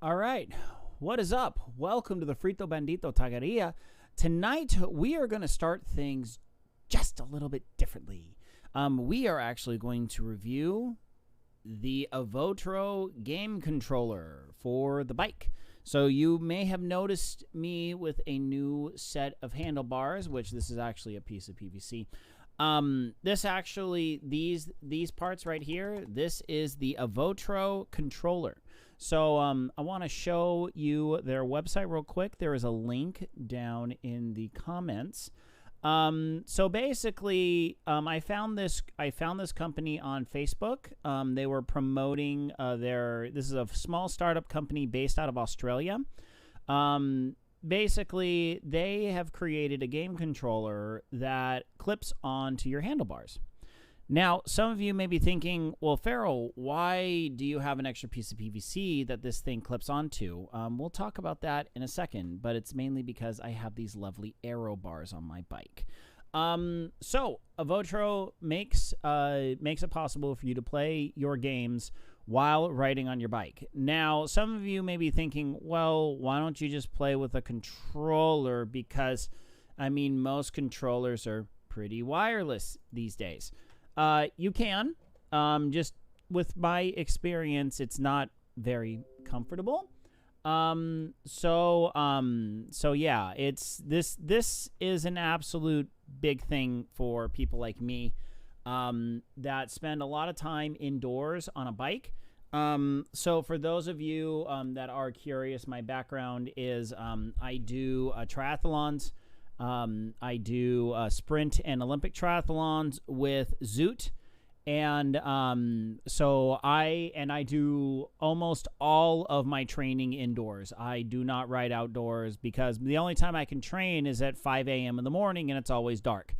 All right, what is up? Welcome to the Frito Bandito Taqueria. Tonight, we are going to start things just a little bit differently. We are actually going to review the Avotro game controller for the bike. So you may have noticed me with a new set of handlebars, which this is actually a piece of PVC. These parts right here, this is the Avotro controller. So I want to show you their website real quick. There is a link down in the comments. So basically, I found this company on Facebook. They were promoting this is a small startup company based out of Australia. Basically, they have created a game controller that clips onto your handlebars. Now, some of you may be thinking, well, Farrell, why do you have an extra piece of PVC that this thing clips onto? We'll talk about that in a second, but it's mainly because I have these lovely aero bars on my bike. So, Avotro makes it possible for you to play your games while riding on your bike. Now, some of you may be thinking, well, why don't you just play with a controller? Because, I mean, most controllers are pretty wireless these days. You can. Just with my experience, it's not very comfortable. So yeah, this is an absolute big thing for people like me that spend a lot of time indoors on a bike. So for those of you that are curious, my background is I do triathlons. I do sprint and Olympic triathlons with Zoot, and so I do almost all of my training indoors. I do not ride outdoors because the only time I can train is at 5 a.m. in the morning, and it's always dark,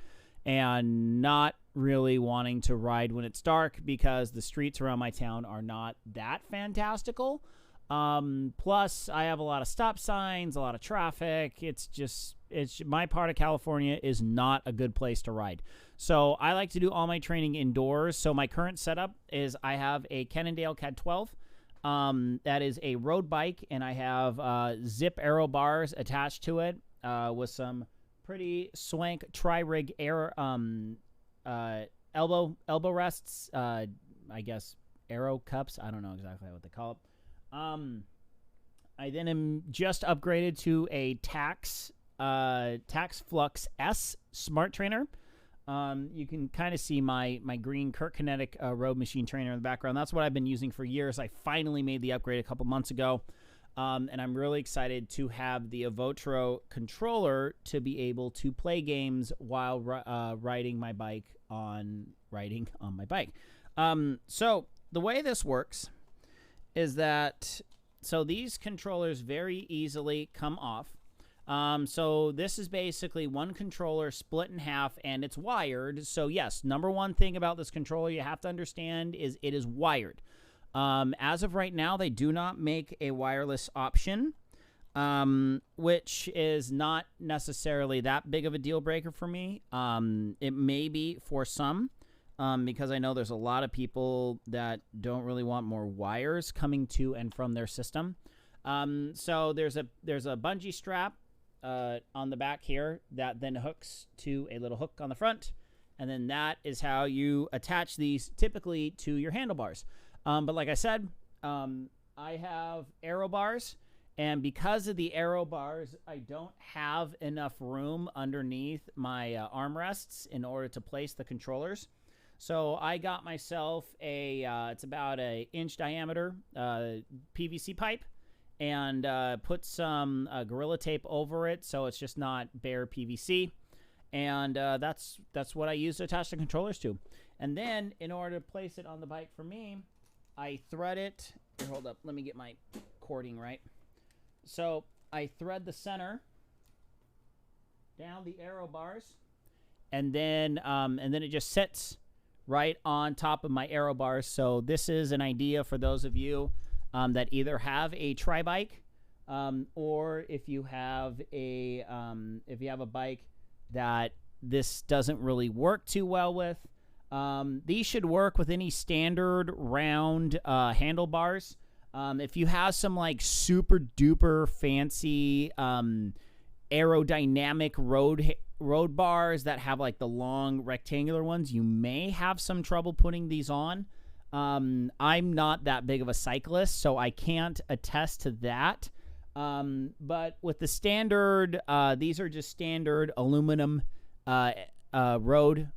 and not really wanting to ride when it's dark because the streets around my town are not that fantastical. Plus I have a lot of stop signs, a lot of traffic. It's my part of California is not a good place to ride. So I like to do all my training indoors. So my current setup is I have a Cannondale CAD 12. That is a road bike, and I have zip aero bars attached to it with some pretty swank tri-rig air elbow rests, I guess aero cups. I don't know exactly what they call it. I then am just upgraded to a Tax Flux S Smart Trainer. You can kind of see my green Kurt Kinetic road machine trainer in the background. That's what I've been using for years. I finally made the upgrade a couple months ago, and I'm really excited to have the Avotro controller to be able to play games while riding my bike on my bike. So the way this works is that, so these controllers very easily come off. So this is basically one controller split in half, and it's wired. So yes, number one thing about this controller you have to understand is it is wired. As of right now, they do not make a wireless option, which is not necessarily that big of a deal breaker for me. It may be for some. Because I know there's a lot of people that don't really want more wires coming to and from their system. So there's a bungee strap on the back here that then hooks to a little hook on the front, and then that is how you attach these typically to your handlebars. But like I said, I have aero bars, and because of the aero bars, I don't have enough room underneath my armrests in order to place the controllers. So I got myself it's about an inch diameter PVC pipe, and put some Gorilla Tape over it so it's just not bare PVC. And that's what I use to attach the controllers to. And then in order to place it on the bike for me, I thread it. Here, hold up, let me get my cording right. So I thread the center down the aero bars, and then it just sits right on top of my aero bars. So this is an idea for those of you that either have a tri-bike, or if you have a bike that this doesn't really work too well with. These should work with any standard round handlebars. If you have some like super duper fancy aerodynamic road bars that have like the long rectangular ones, you may have some trouble putting these on. I'm not that big of a cyclist, so I can't attest to that. But with the standard, these are just standard aluminum road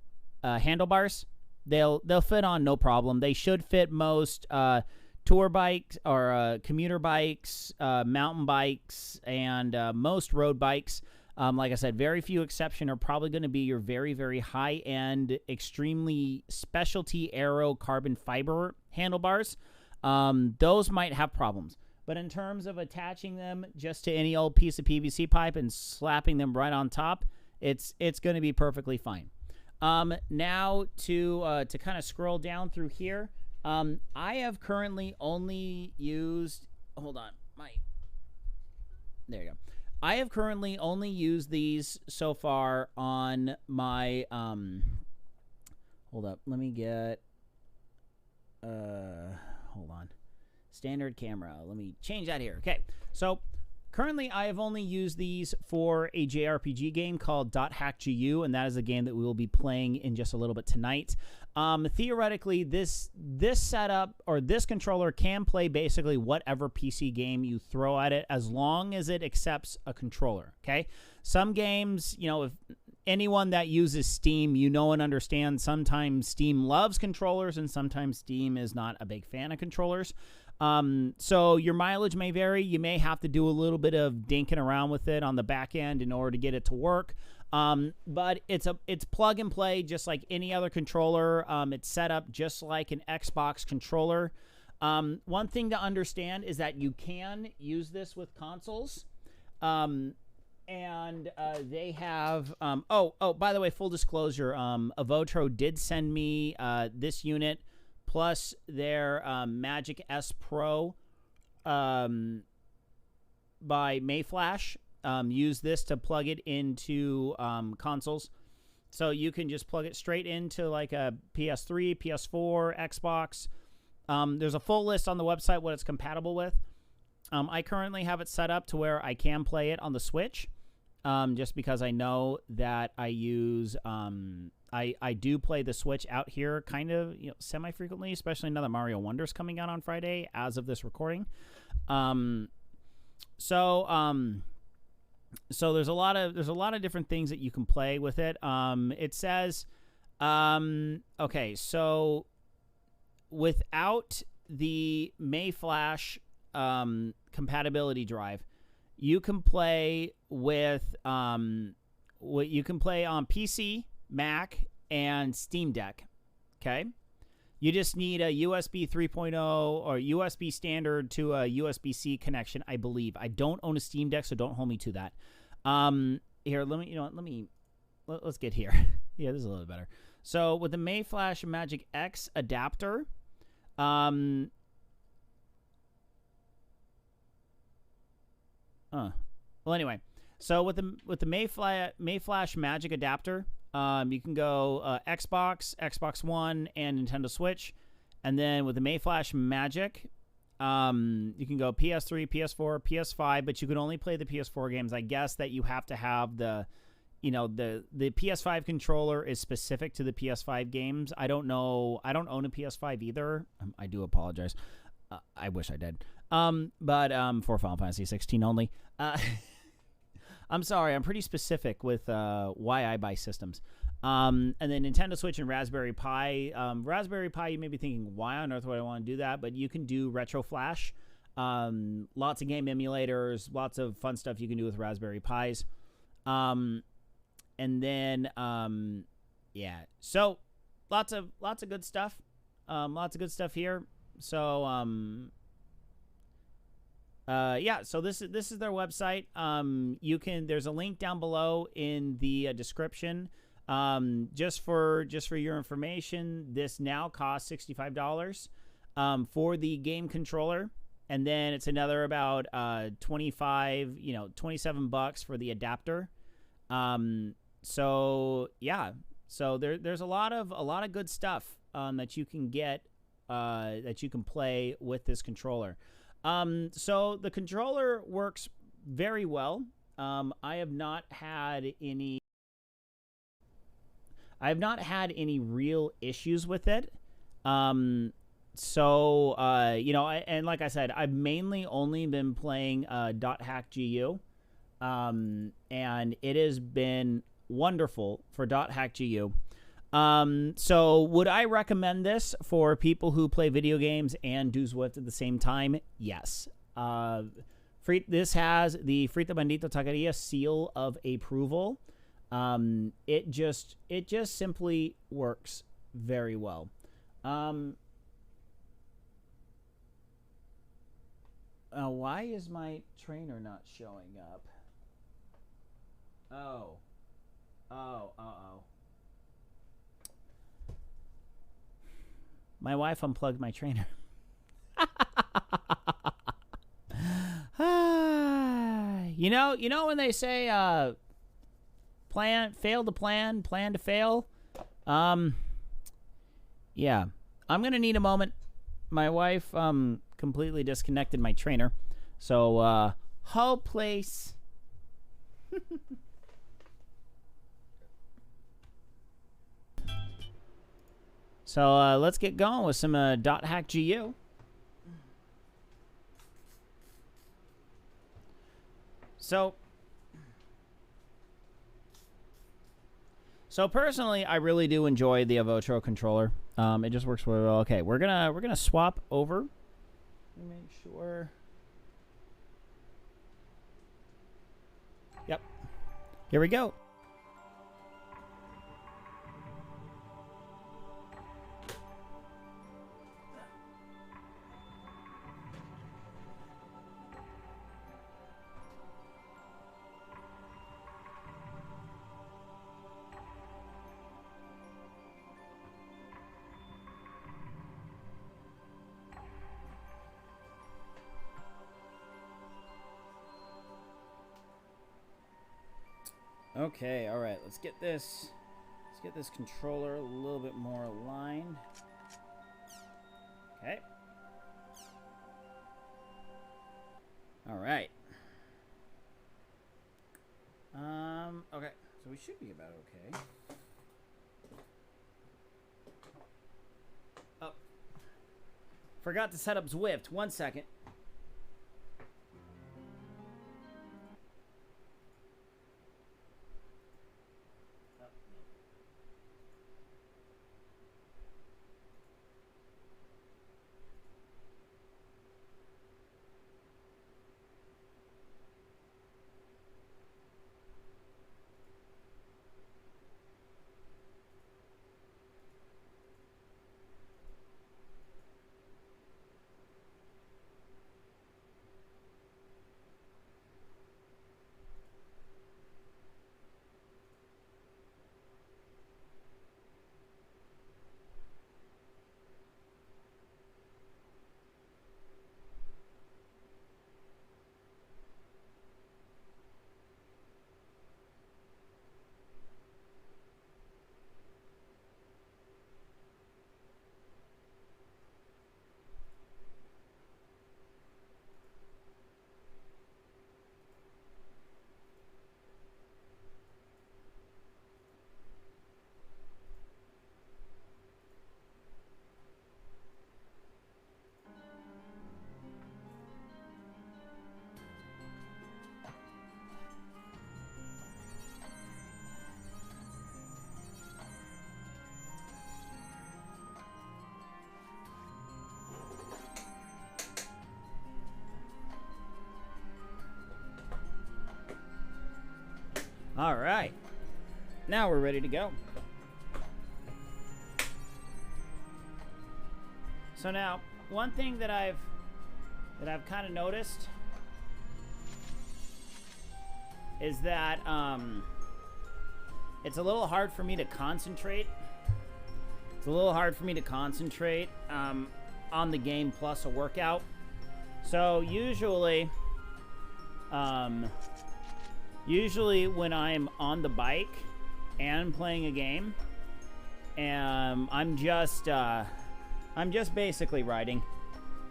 handlebars. They'll fit on no problem. They should fit most tour bikes or commuter bikes, mountain bikes, and most road bikes. Like I said, very few exception are probably going to be your very, very high-end, extremely specialty aero carbon fiber handlebars. Those might have problems. But in terms of attaching them just to any old piece of PVC pipe and slapping them right on top, it's going to be perfectly fine. Now to kind of scroll down through here, I have currently only used. Hold on, there you go. I have currently only used these so far on my. Hold up, let me get. Hold on. Standard camera. Let me change that here. Okay, so currently I have only used these for a JRPG game called .hackgu, and that is a game that we will be playing in just a little bit tonight. Theoretically, this setup or this controller can play basically whatever PC game you throw at it as long as it accepts a controller, okay? Some games, you know, if anyone that uses Steam, you know and understand, sometimes Steam loves controllers and sometimes Steam is not a big fan of controllers. So your mileage may vary. You may have to do a little bit of dinking around with it on the back end in order to get it to work. But it's plug and play just like any other controller. It's set up just like an Xbox controller. One thing to understand is that you can use this with consoles. And they have, by the way, full disclosure, Avotro did send me, this unit plus their Magic S Pro by Mayflash. Use this to plug it into consoles. So you can just plug it straight into like a PS3, PS4, Xbox. There's a full list on the website what it's compatible with. I currently have it set up to where I can play it on the Switch, just because I know that I use... I do play the Switch out here kind of, you know, semi-frequently, especially now that Mario Wonder's coming out on Friday as of this recording. So there's a lot of different things that you can play with it. It says, okay, so without the Mayflash compatibility drive, you can play with you can play on PC, Mac, and Steam Deck. Okay, you just need a USB 3.0 or USB standard to a USB-C connection, I believe. I don't own a Steam Deck, so don't hold me to that. Here, let's get here. Yeah, this is a little better. So with the Mayflash Magic X adapter, well, anyway, so with the Mayflash Magic adapter, you can go Xbox, Xbox One, and Nintendo Switch. And then with the Mayflash Magic, you can go PS3, PS4, PS5, but you can only play the PS4 games. I guess that you have to have the PS5 controller is specific to the PS5 games. I don't know. I don't own a PS5 either. I do apologize. I wish I did. But for Final Fantasy 16 only. I'm sorry, I'm pretty specific with why I buy systems. And then Nintendo Switch and Raspberry Pi. Raspberry Pi, you may be thinking, why on earth would I want to do that? But you can do Retro Flash. Lots of game emulators, lots of fun stuff you can do with Raspberry Pis. And then, yeah. So, lots of good stuff. Lots of good stuff here. So, yeah, so this is their website. There's a link down below in the description. Just for your information, this now costs $65 for the game controller, and then it's another about $27 for the adapter. So yeah, so there's a lot of good stuff that you can get that you can play with this controller. So the controller works very well. I have not had any real issues with it. So, you know, and like I said, I've mainly only been playing .hackgu, and it has been wonderful for .hackgu. So would I recommend this for people who play video games and do Zwift at the same time? Yes. This has the Frita Bandito Taqueria seal of approval. It just simply works very well. Why is my trainer not showing up? Oh. My wife unplugged my trainer. You know when they say fail to plan to fail? Yeah. I'm going to need a moment. My wife completely disconnected my trainer. So whole place. So let's get going with some .hackgu. So personally, I really do enjoy the Avotro controller. It just works really well. Okay, we're gonna swap over. Let me make sure. Yep. Here we go. Okay, all right. Let's get this controller a little bit more aligned. Okay. All right. Okay. So we should be about okay. Oh. Forgot to set up Zwift. 1 second. All right. Now we're ready to go. So now, one thing that I've kind of noticed is that it's a little hard for me to concentrate. It's a little hard for me to concentrate on the game plus a workout. So usually when I'm on the bike and playing a game, I'm just basically riding,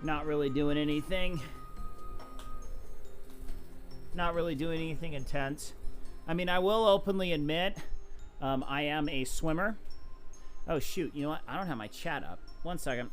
not really doing anything. Not really doing anything intense. I mean, I will openly admit I am a swimmer. Oh, shoot. You know what? I don't have my chat up. 1 second.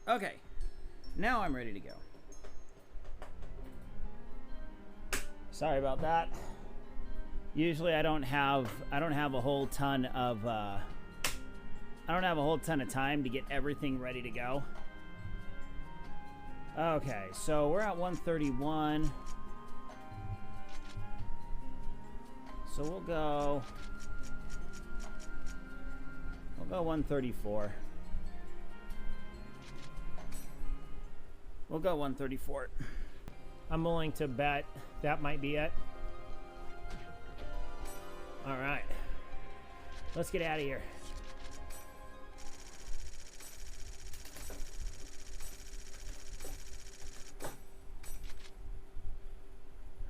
Okay, now I'm ready to go. Sorry about that. Usually I don't have a whole ton of time to get everything ready to go. Okay, so we're at 131. So we'll go 134. We'll go 134. I'm willing to bet that might be it. All right. Let's get out of here.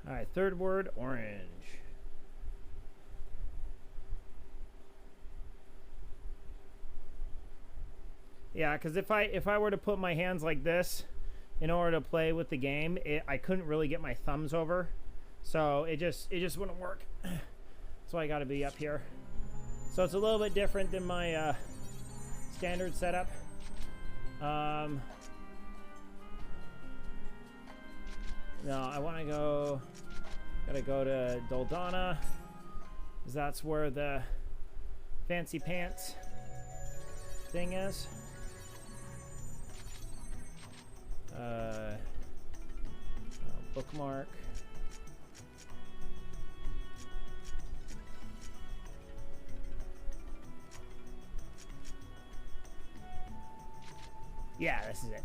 All right, third word, orange. Yeah, because if I were to put my hands like this in order to play with the game, I couldn't really get my thumbs over, so it just wouldn't work. That's why I got to be up here. So it's a little bit different than my standard setup. No, I want to go. Gotta go to Doldana, because that's where the fancy pants thing is. Bookmark. Yeah, this is it.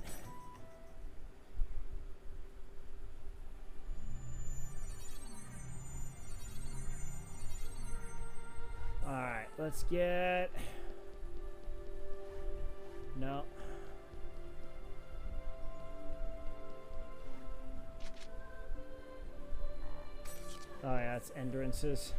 All right, let's get. No. Oh yeah, it's endurances.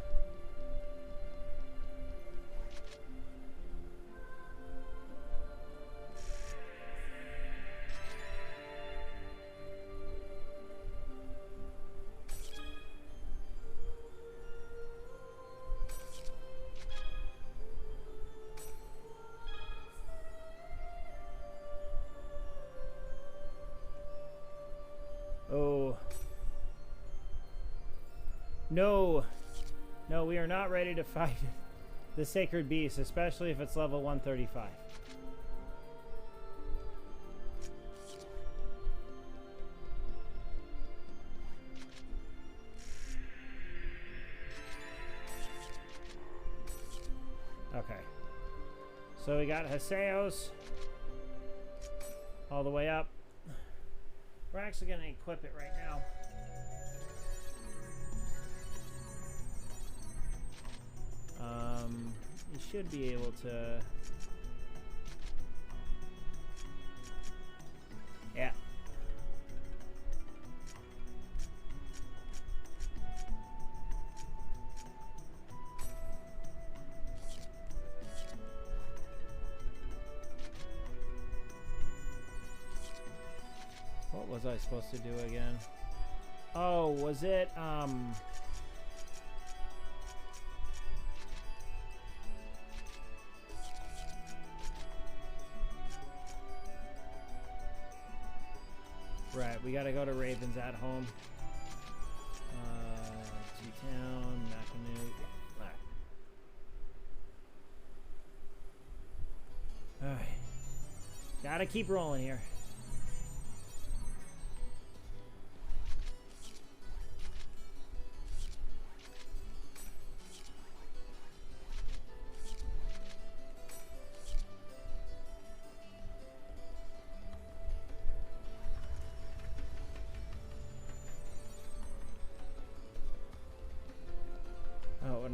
Oh. No. No, we are not ready to fight the Sacred Beast, especially if it's level 135. Okay. So we got Haseos all the way up. We're actually going to equip it right now. You should be able to. Yeah. What was I supposed to do again? Oh, was it right, we gotta go to Ravens at home. G-Town, Mackinac. Alright. Gotta keep rolling here.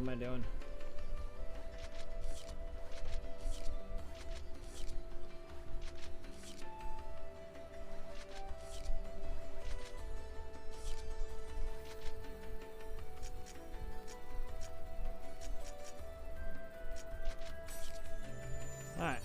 am I doing? Alright.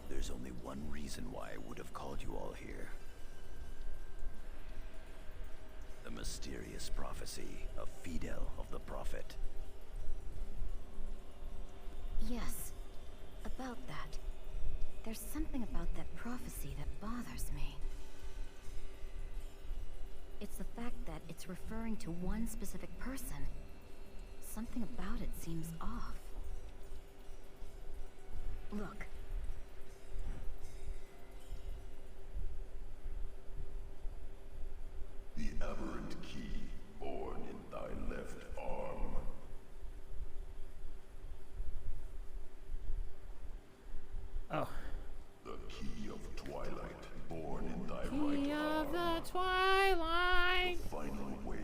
There's only one reason why I would have called you all here. The mysterious prophecy of Fidel of the Prophet. Yes, about that. There's something about that prophecy that bothers me. It's the fact that it's referring to one specific person. Something about it seems off. Look. The aberrant key born in thy left arm. Oh. The key of twilight born in thy Key right of arm. the twilight. The final wave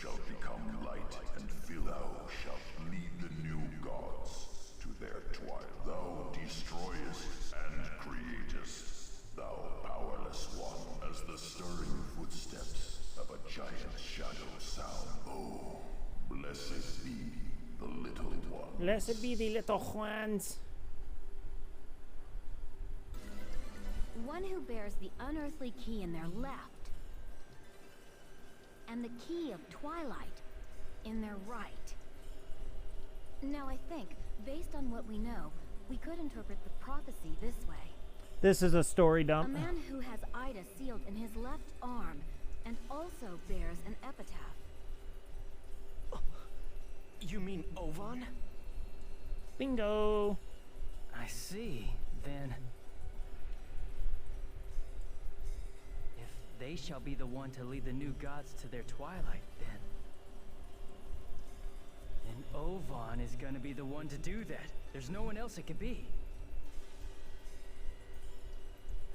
shall become light, and thou shalt lead the new gods to their twilight. Thou destroyest and createst, thou powerless one, as the stirring footsteps of a giant shadow sound. Oh, blessed be the little one. Blessed be the little Juans. One who bears the unearthly key in their left, and the key of twilight in their right. Now I think, based on what we know, we could interpret the prophecy this way. This is a story A dump. man who has Ida sealed in his left arm and also bears an epitaph. You mean Ovan? Bingo. I see. Then... if they shall be the one to lead the new gods to their twilight, then Ovan is gonna be the one to do that. There's no one else it could be.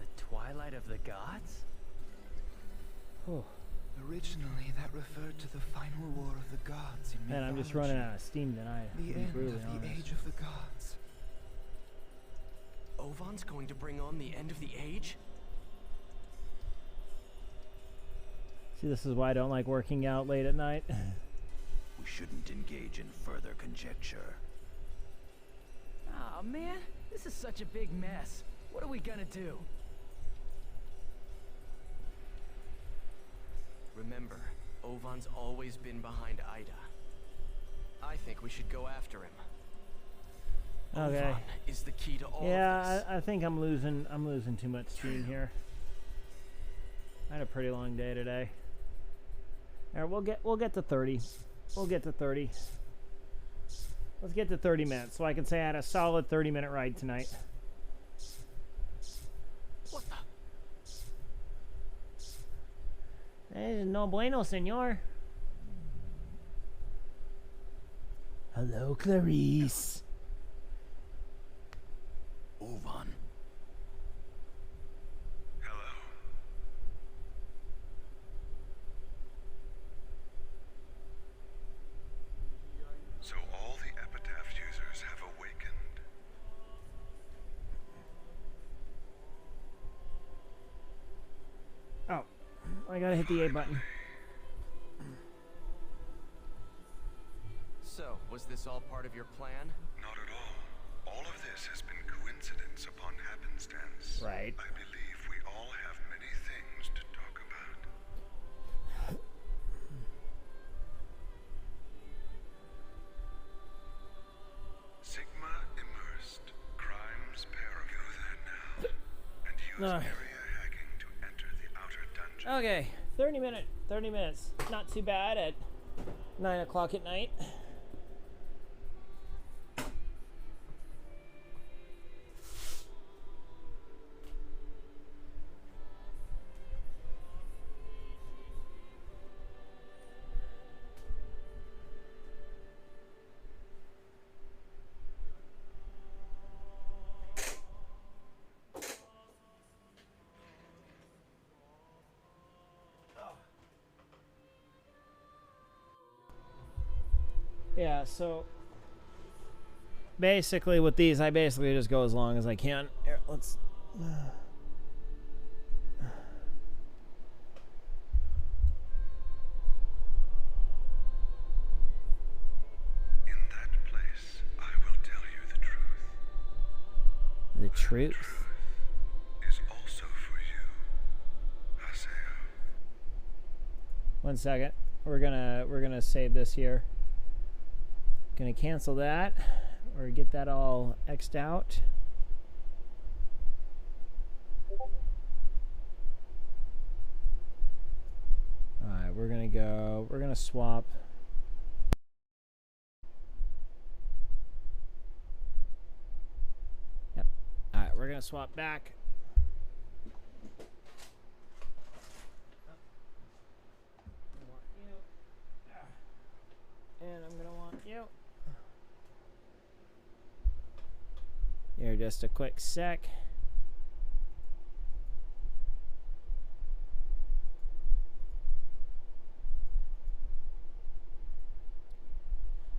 The twilight of the gods? Oh. Originally, that referred to the final war of the gods in Man, I'm just running out of steam tonight. The to be end brutally of the honest. age of the gods. Ovan's going to bring on the end of the age? See, this is why I don't like working out late at night. We shouldn't engage in further conjecture. Aw, man, this is such a big mess. What are we gonna do? Remember, Ovan's always been behind Ida. I think we should go after him. Okay. Ovan is the key to all of Yeah, this. I think I'm losing too much steam here. I had a pretty long day today. All right, we'll get to 30. We'll get to 30. Let's get to 30 minutes so I can say I had a solid 30-minute ride tonight. What the? No bueno, senor. Hello, Clarice. Ovan. Hello. So all the epitaph users have awakened. Oh, I gotta hit the A button. So, was this all part of your plan? Not at all. All of this has been coincidence upon happenstance. Right. I believe we all have many things to talk about. Sigma immersed. Crimes parallel that now. And use area hacking to enter the outer dungeon. Okay, 30 minutes. Not too bad at 9 o'clock at night. Yeah, so basically with these, I basically just go as long as I can. Here, let's... In that place, I will tell you the truth. The truth? Is also for you, Haseo. One second. We're gonna save this here. Gonna cancel that or get that all X'd out. Alright, we're gonna swap. Yep. Alright, we're gonna swap back. And I'm gonna want you. Here, just a quick sec.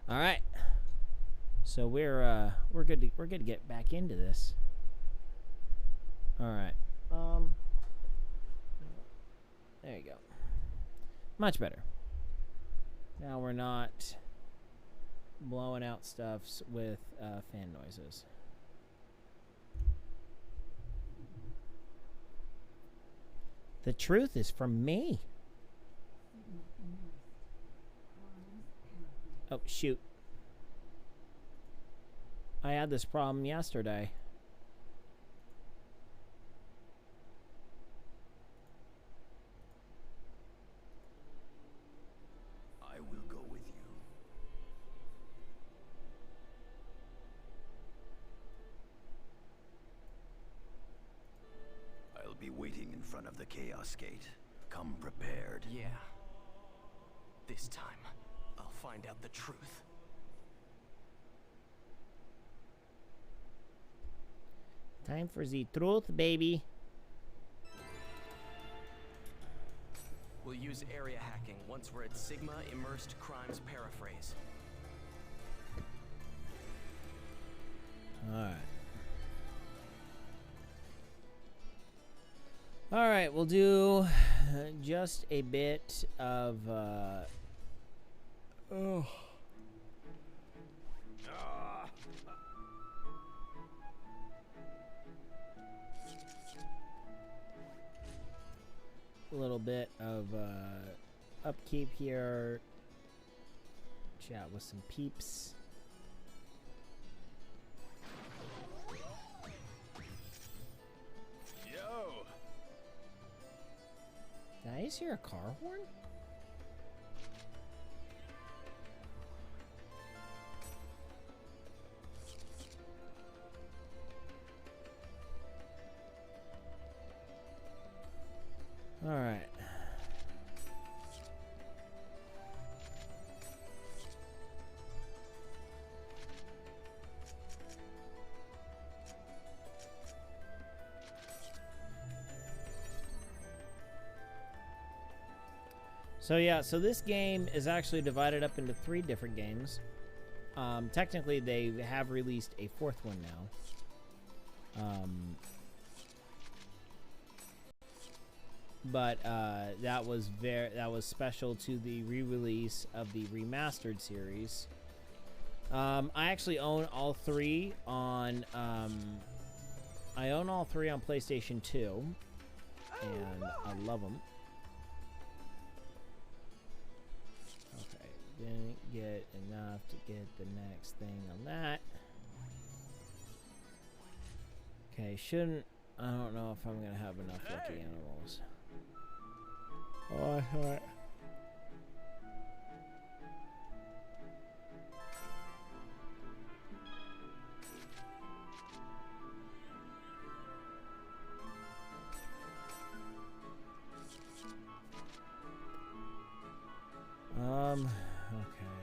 All right. So we're good to get back into this. All right. There you go. Much better. Now we're not blowing out stuffs with fan noises. The truth is from me. Oh, shoot. I had this problem yesterday. I will go with you. I'll be waiting in front of the Chaos Gate. Come prepared. Yeah. This time, I'll find out the truth. Time for the truth, baby. We'll use area hacking once we're at Sigma Immersed Crimes Paraphrase. Alright. Alright, we'll do just a bit of oh. A little bit of upkeep here. Chat with some peeps. Yo! Did I just hear a car horn? All right. So yeah, so this game is actually divided up into 3 different games. Technically, they have released a 4th one now. But that was special to the re-release of the remastered series. I actually own all 3 on PlayStation 2, and I love them. Okay, didn't get enough to get the next thing on that. Okay, I don't know if I'm gonna have enough lucky animals. Oh, alright. Okay.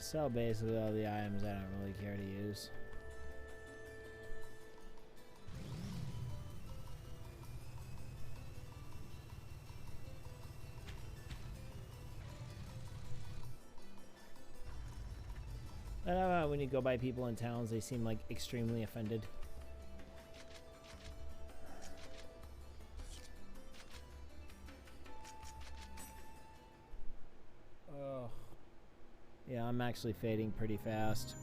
sell basically all the items I don't really care to use. I don't know, when you go by people in towns, they seem like extremely offended. Oh. Yeah, I'm actually fading pretty fast.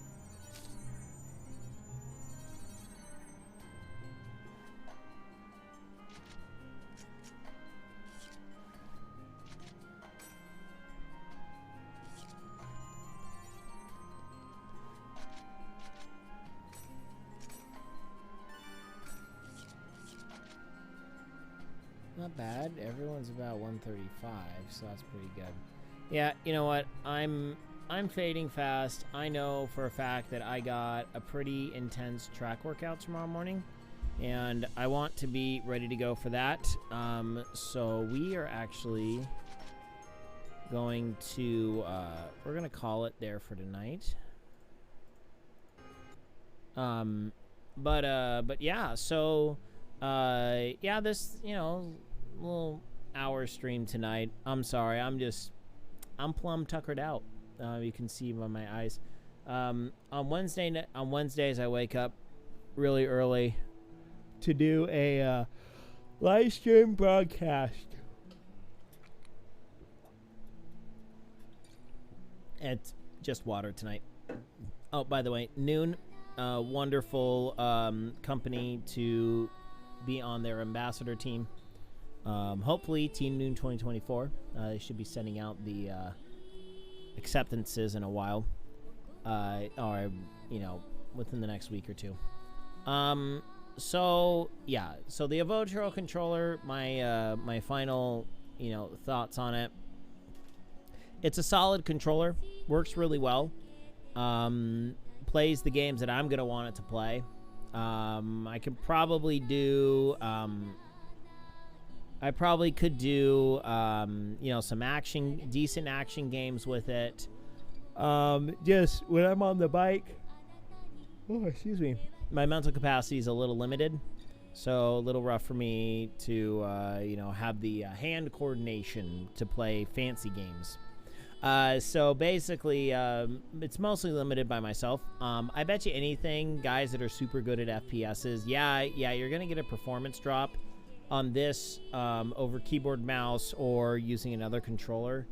Not bad. Everyone's about 135, so that's pretty good. Yeah, you know what? I'm fading fast. I know for a fact that I got a pretty intense track workout tomorrow morning, and I want to be ready to go for that. So we are actually going to we're gonna call it there for tonight. But yeah, so yeah, this, you know, little hour stream tonight. I'm sorry, I'm plumb tuckered out. You can see by my eyes. On Wednesdays I wake up really early to do a live stream broadcast. It's just water tonight. Oh, by the way, Noon, wonderful company to be on their ambassador team. Hopefully Team Noon 2024. They should be sending out the acceptances in a while, or you know, within the next week or two. So yeah, so the Avotro controller, my final, you know, thoughts on it. It's a solid controller, works really well, plays the games that I'm gonna want it to play. I could probably do I probably could do, you know, some decent action games with it. Just when I'm on the bike, oh, excuse me, my mental capacity is a little limited, so a little rough for me to, you know, have the hand coordination to play fancy games. So basically, it's mostly limited by myself. I bet you anything, guys that are super good at FPSs, yeah, you're gonna get a performance drop on this over keyboard, mouse, or using another controller.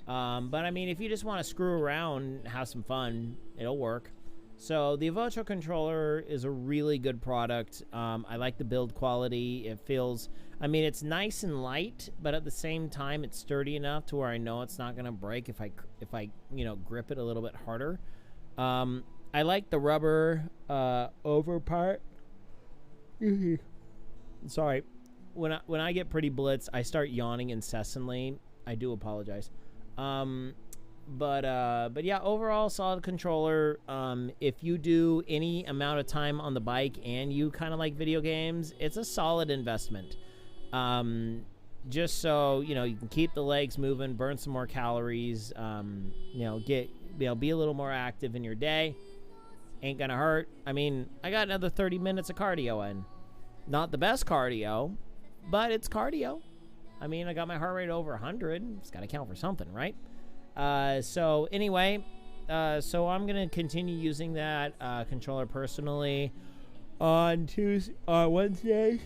But I mean, if you just want to screw around, have some fun, it'll work. So the Avotro controller is a really good product. I like the build quality. It feels, I mean, it's nice and light, but at the same time, it's sturdy enough to where I know it's not gonna break if I you know, grip it a little bit harder. I like the rubber over part. Sorry. When I get pretty blitzed, I start yawning incessantly. I do apologize. But yeah, overall solid controller. If you do any amount of time on the bike and you kind of like video games, it's a solid investment. Just so, you know, you can keep the legs moving, burn some more calories, you know, be a little more active in your day. Ain't gonna hurt. I mean, I got another 30 minutes of cardio in. Not the best cardio, but it's cardio. I mean, I got my heart rate over 100. It's got to count for something, right? So anyway, so I'm going to continue using that controller personally on Wednesdays.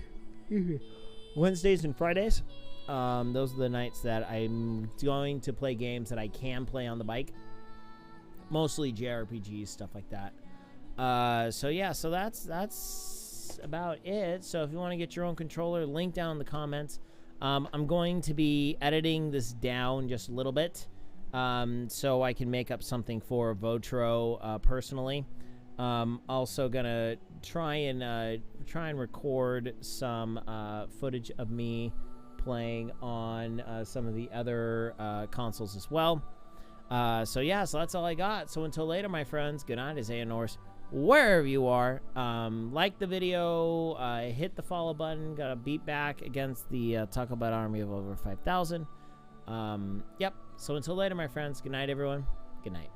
Wednesdays and Fridays. Those are the nights that I'm going to play games that I can play on the bike. Mostly JRPGs, stuff like that. So yeah, so that's about it. So if you want to get your own controller, link down in the comments. I'm going to be editing this down just a little bit, so I can make up something for Votro personally. Also gonna try and record some footage of me playing on some of the other consoles as well. So yeah, so that's all I got. So until later, my friends, good night, as Norse, wherever you are. Like the video, hit the follow button. Got a beat back against the Taco Bell army of over 5,000. Yep. So until later, my friends, good night, everyone. Good night.